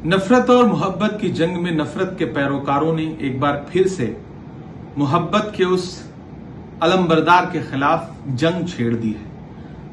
नफरत और मोहब्बत की जंग में नफरत के पैरोकारों ने एक बार फिर से मोहब्बत के उस अलमबरदार के खिलाफ जंग छेड़ दी है।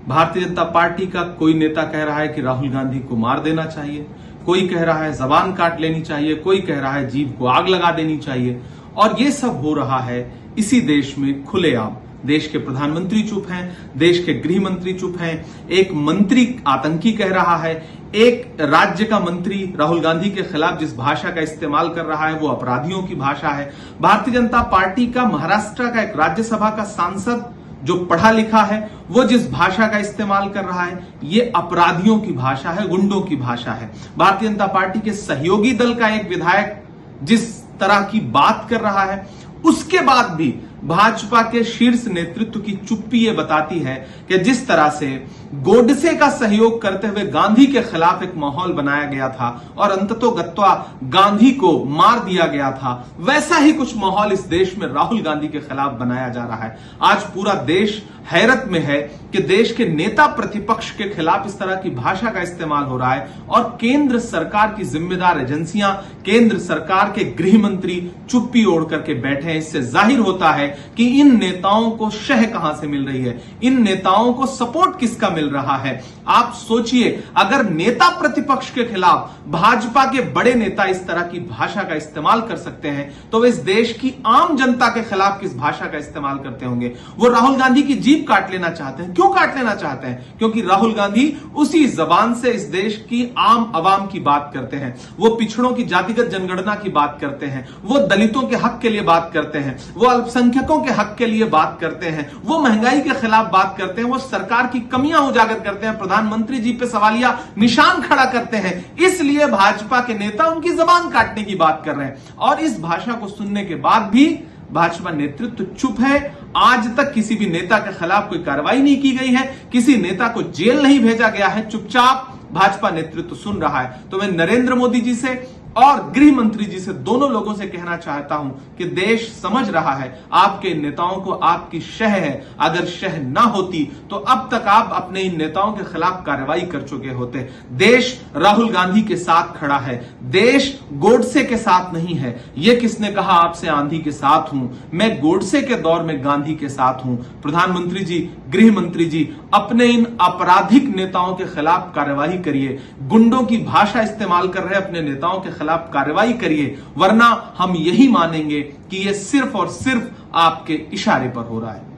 भारतीय जनता पार्टी का कोई नेता कह रहा है कि राहुल गांधी को मार देना चाहिए, कोई कह रहा है जबान काट लेनी चाहिए, कोई कह रहा है जीभ को आग लगा देनी चाहिए। और ये सब हो रहा है इसी देश में खुलेआम। देश के प्रधानमंत्री चुप हैं, देश के गृह मंत्री चुप हैं, एक मंत्री आतंकी कह रहा है, एक राज्य का मंत्री राहुल गांधी के खिलाफ जिस भाषा का इस्तेमाल कर रहा है वो अपराधियों की भाषा है। भारतीय जनता पार्टी का महाराष्ट्र का एक राज्यसभा का सांसद जो पढ़ा लिखा है वो जिस भाषा का इस्तेमाल कर रहा है ये अपराधियों की भाषा है, गुंडों की भाषा है। भारतीय जनता पार्टी के सहयोगी दल का एक विधायक जिस तरह की बात कर रहा है, उसके बाद भी भाजपा के शीर्ष नेतृत्व की चुप्पी ये बताती है कि जिस तरह से गोडसे का सहयोग करते हुए गांधी के खिलाफ एक माहौल बनाया गया था और अंततोगत्वा गांधी को मार दिया गया था, वैसा ही कुछ माहौल इस देश में राहुल गांधी के खिलाफ बनाया जा रहा है। आज पूरा देश हैरत में है कि देश के नेता प्रतिपक्ष के खिलाफ इस तरह की भाषा का इस्तेमाल हो रहा है और केंद्र सरकार की जिम्मेदार एजेंसियां, केंद्र सरकार के गृह मंत्री चुप्पी ओढ़ करके बैठे हैं। इससे जाहिर होता है कि इन नेताओं को शह कहां से मिल रही है, इन नेताओं को सपोर्ट किसका मिल रहा है। आप सोचिए, अगर नेता प्रतिपक्ष के खिलाफ भाजपा के बड़े नेता इस तरह की भाषा का इस्तेमाल कर सकते हैं तो वे इस देश की आम जनता के खिलाफ किस भाषा का इस्तेमाल करते होंगे। वो राहुल गांधी की जीभ काट लेना चाहते हैं। क्यों काट लेना चाहते हैं? क्योंकि राहुल गांधी उसी जबान से इस देश की आम आवाम की बात करते हैं, वो पिछड़ों की जातिगत जनगणना की बात करते हैं, वो दलितों के हक के लिए बात करते हैं, वो अल्पसंख्यकों के हक के लिए बात करते हैं, वो महंगाई के खिलाफ बात करते हैं, वो सरकार की कमियां उजागर करते हैं, प्रधानमंत्री जी पे सवालिया निशान खड़ा करते हैं। इसलिए भाजपा के नेता उनकी जबान काटने की बात कर रहे हैं और इस भाषा को सुनने के बाद भी भाजपा नेतृत्व चुप है। आज तक किसी भी नेता के खिलाफ कोई कार्रवाई नहीं की गई है, किसी नेता को जेल नहीं भेजा गया है, चुपचाप भाजपा नेतृत्व सुन रहा है। तो मैं नरेंद्र मोदी जी से और गृह मंत्री जी से, दोनों लोगों से कहना चाहता हूं कि देश समझ रहा है आपके इन नेताओं को आपकी शह है। अगर शह ना होती तो अब तक आप अपने इन नेताओं के खिलाफ कार्रवाई कर चुके होते। देश राहुल गांधी के साथ खड़ा है, देश गोडसे के साथ नहीं है। यह किसने कहा आपसे आंधी के साथ हूं? मैं गोडसे के दौर में गांधी के साथ हूं। प्रधानमंत्री जी, गृह मंत्री जी, अपने इन आपराधिक नेताओं के खिलाफ कार्रवाई करिए। गुंडों की भाषा इस्तेमाल कर रहे अपने नेताओं के खिलाफ कार्रवाई करिए, वरना हम यही मानेंगे कि यह सिर्फ और सिर्फ आपके इशारे पर हो रहा है।